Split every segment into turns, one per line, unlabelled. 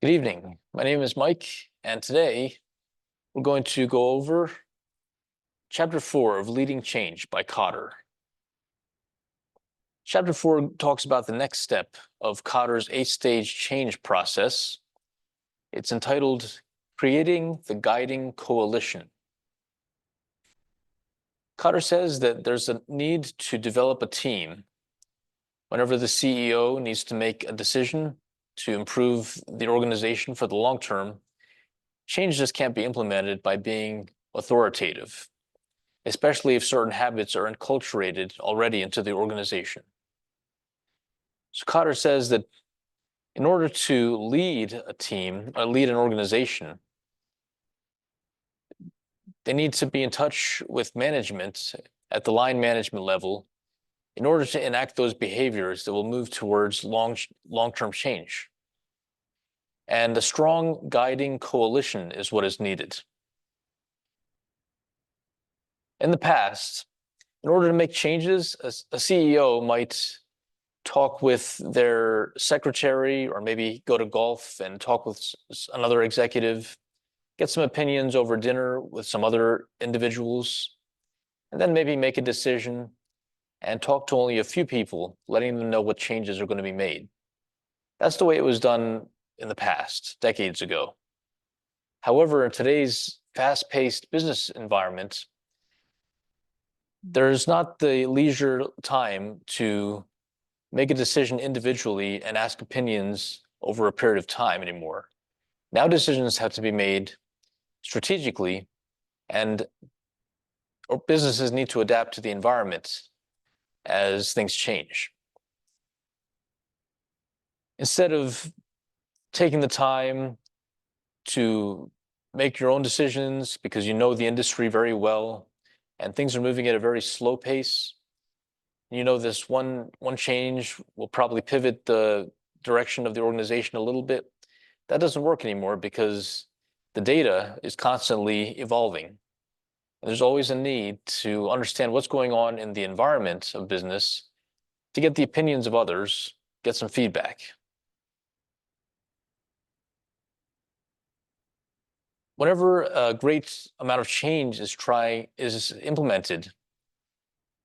Good evening. My name is Mike, and today we're going to go over Chapter 4 of Leading Change by Kotter. Chapter 4 talks about the next step of Kotter's 8-stage change process. It's entitled Creating the Guiding Coalition. Kotter says that there's a need to develop a team whenever the CEO needs to make a decision to improve the organization for the long term. Change just can't be implemented by being authoritative, especially if certain habits are enculturated already into the organization. So Kotter says that in order to lead a team, or lead an organization, they need to be in touch with management at the line management level in order to enact those behaviors that will move towards long-term change. And a strong guiding coalition is what is needed. In the past, in order to make changes, a CEO might talk with their secretary or maybe go to golf and talk with another executive, get some opinions over dinner with some other individuals, and then maybe make a decision and talk to only a few people, letting them know what changes are going to be made. That's the way it was done in the past, decades ago. However, in today's fast-paced business environment, there's not the leisure time to make a decision individually and ask opinions over a period of time anymore. Now decisions have to be made strategically, and businesses need to adapt to the environment as things change. Instead of taking the time to make your own decisions because you know the industry very well and things are moving at a very slow pace, you know this one change will probably pivot the direction of the organization a little bit. That doesn't work anymore because the data is constantly evolving. And there's always a need to understand what's going on in the environment of business to get the opinions of others, get some feedback. Whenever a great amount of change is implemented,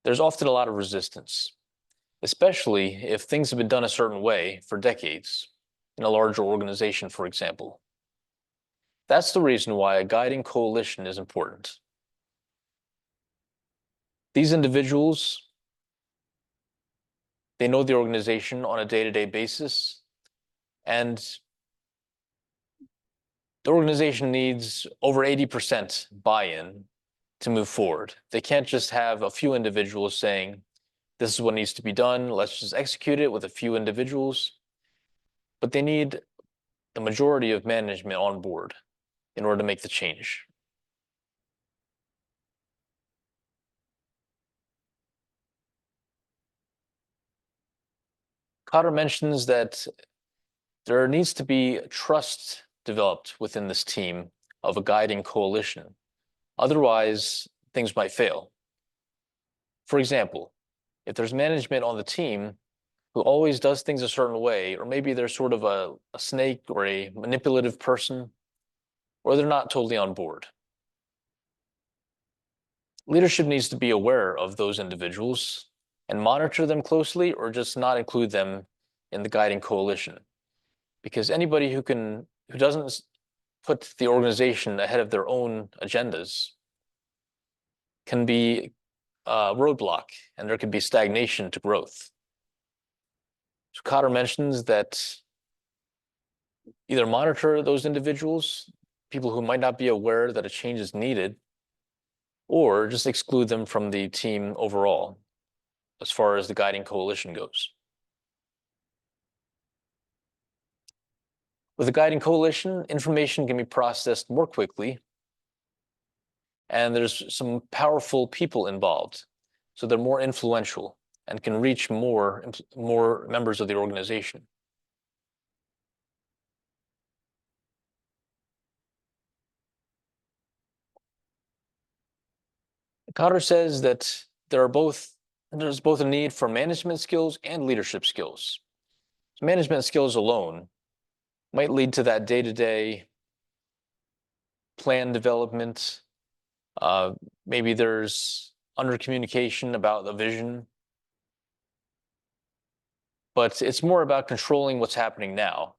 there's often a lot of resistance, especially if things have been done a certain way for decades in a larger organization, for example. That's the reason why a guiding coalition is important. These individuals, they know the organization on a day-to-day basis, and the organization needs over 80% buy-in to move forward. They can't just have a few individuals saying, this is what needs to be done, let's just execute it with a few individuals. But they need the majority of management on board in order to make the change. Kotter mentions that there needs to be trust developed within this team of a guiding coalition. Otherwise, things might fail. For example, if there's management on the team who always does things a certain way, or maybe they're sort of a snake or a manipulative person, or they're not totally on board. Leadership needs to be aware of those individuals and monitor them closely, or just not include them in the guiding coalition. Because anybody who doesn't put the organization ahead of their own agendas can be a roadblock, and there can be stagnation to growth. So Kotter mentions that either monitor those individuals, people who might not be aware that a change is needed, or just exclude them from the team overall, as far as the guiding coalition goes. With a guiding coalition, information can be processed more quickly, and there's some powerful people involved, so they're more influential and can reach more members of the organization. Kotter says that there's both a need for management skills and leadership skills. Management skills alone might lead to that day-to-day plan development. Maybe there's under-communication about the vision, but it's more about controlling what's happening now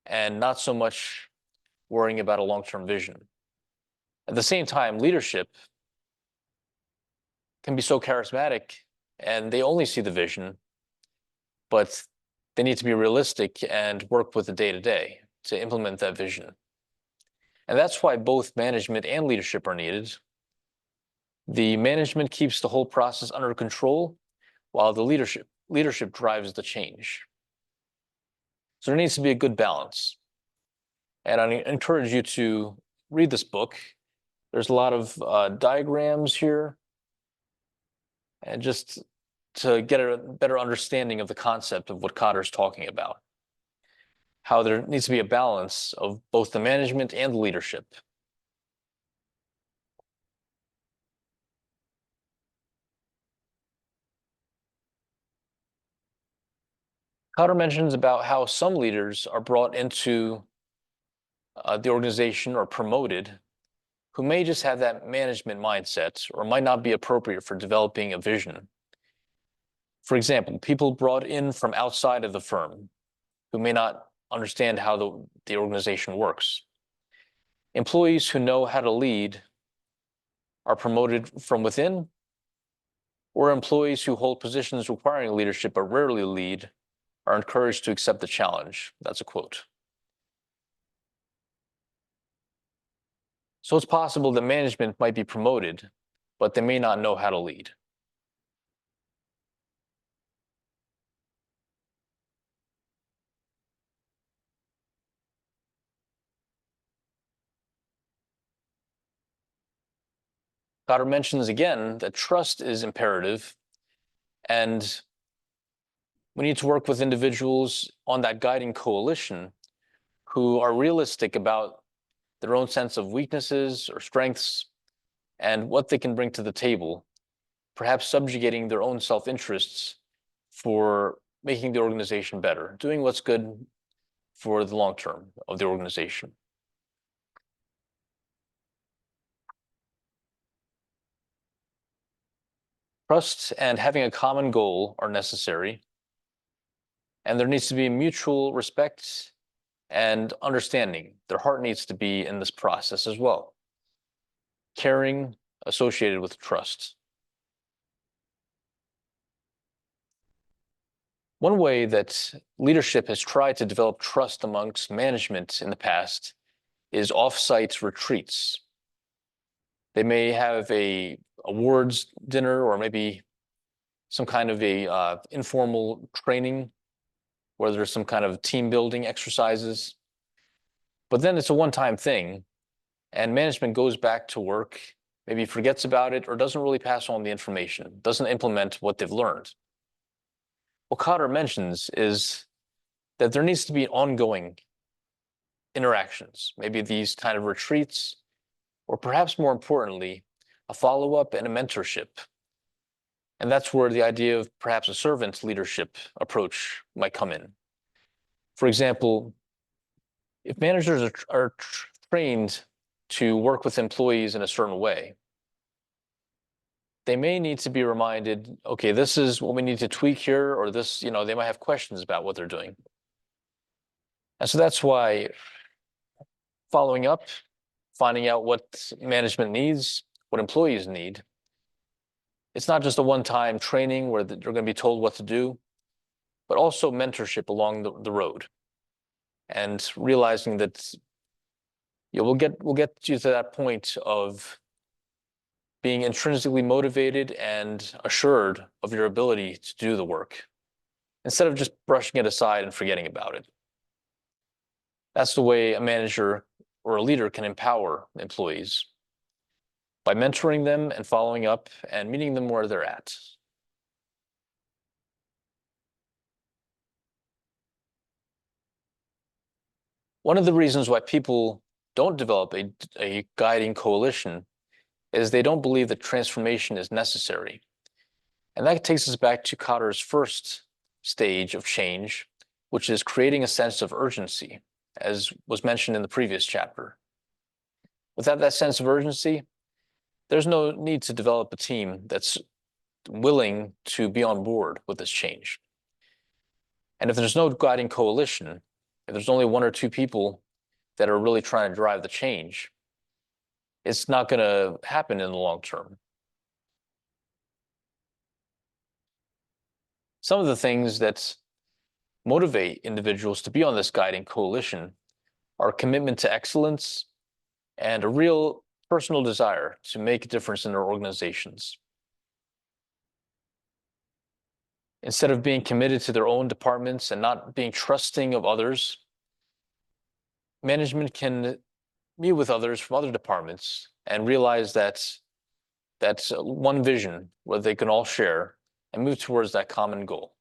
and not so much worrying about a long-term vision. At the same time, leadership can be so charismatic and they only see the vision, but they need to be realistic and work with the day-to-day to implement that vision. And that's why both management and leadership are needed. The management keeps the whole process under control, while the leadership drives the change. So there needs to be a good balance. And I encourage you to read this book. There's a lot of diagrams here, and just to get a better understanding of the concept of what Kotter's talking about, how there needs to be a balance of both the management and the leadership. Kotter mentions about how some leaders are brought into the organization or promoted who may just have that management mindset or might not be appropriate for developing a vision. For example, people brought in from outside of the firm who may not understand how the organization works. Employees who know how to lead are promoted from within, or employees who hold positions requiring leadership but rarely lead are encouraged to accept the challenge. That's a quote. So it's possible that management might be promoted, but they may not know how to lead. Kotter mentions again that trust is imperative, and we need to work with individuals on that guiding coalition who are realistic about their own sense of weaknesses or strengths and what they can bring to the table, perhaps subjugating their own self-interests for making the organization better, doing what's good for the long term of the organization. Trust and having a common goal are necessary, and there needs to be mutual respect and understanding. Their heart needs to be in this process as well. Caring associated with trust. One way that leadership has tried to develop trust amongst management in the past is off-site retreats. They may have a awards dinner or maybe some kind of a informal training where there's some kind of team building exercises. But then it's a one-time thing, and management goes back to work, maybe forgets about it, or doesn't really pass on the information, doesn't implement what they've learned. What Kotter mentions is that there needs to be ongoing interactions, maybe these kind of retreats, or perhaps more importantly, a follow-up and a mentorship. And that's where the idea of perhaps a servant leadership approach might come in. For example, if managers are trained to work with employees in a certain way, they may need to be reminded, okay, this is what we need to tweak here, or this, they might have questions about what they're doing. And so that's why following up, finding out what management needs, what employees need, it's not just a one-time training where they're going to be told what to do, but also mentorship along the road, and realizing that we'll get you to that point of being intrinsically motivated and assured of your ability to do the work, instead of just brushing it aside and forgetting about it. That's the way a manager or a leader can empower employees, by mentoring them and following up and meeting them where they're at. One of the reasons why people don't develop a guiding coalition is they don't believe that transformation is necessary. And that takes us back to Kotter's first stage of change, which is creating a sense of urgency, as was mentioned in the previous chapter. Without that sense of urgency, there's no need to develop a team that's willing to be on board with this change. And if there's no guiding coalition, if there's only one or two people that are really trying to drive the change, it's not going to happen in the long term. Some of the things that motivate individuals to be on this guiding coalition are commitment to excellence and a real personal desire to make a difference in their organizations. Instead of being committed to their own departments and not being trusting of others, management can meet with others from other departments and realize that that's one vision where they can all share and move towards that common goal.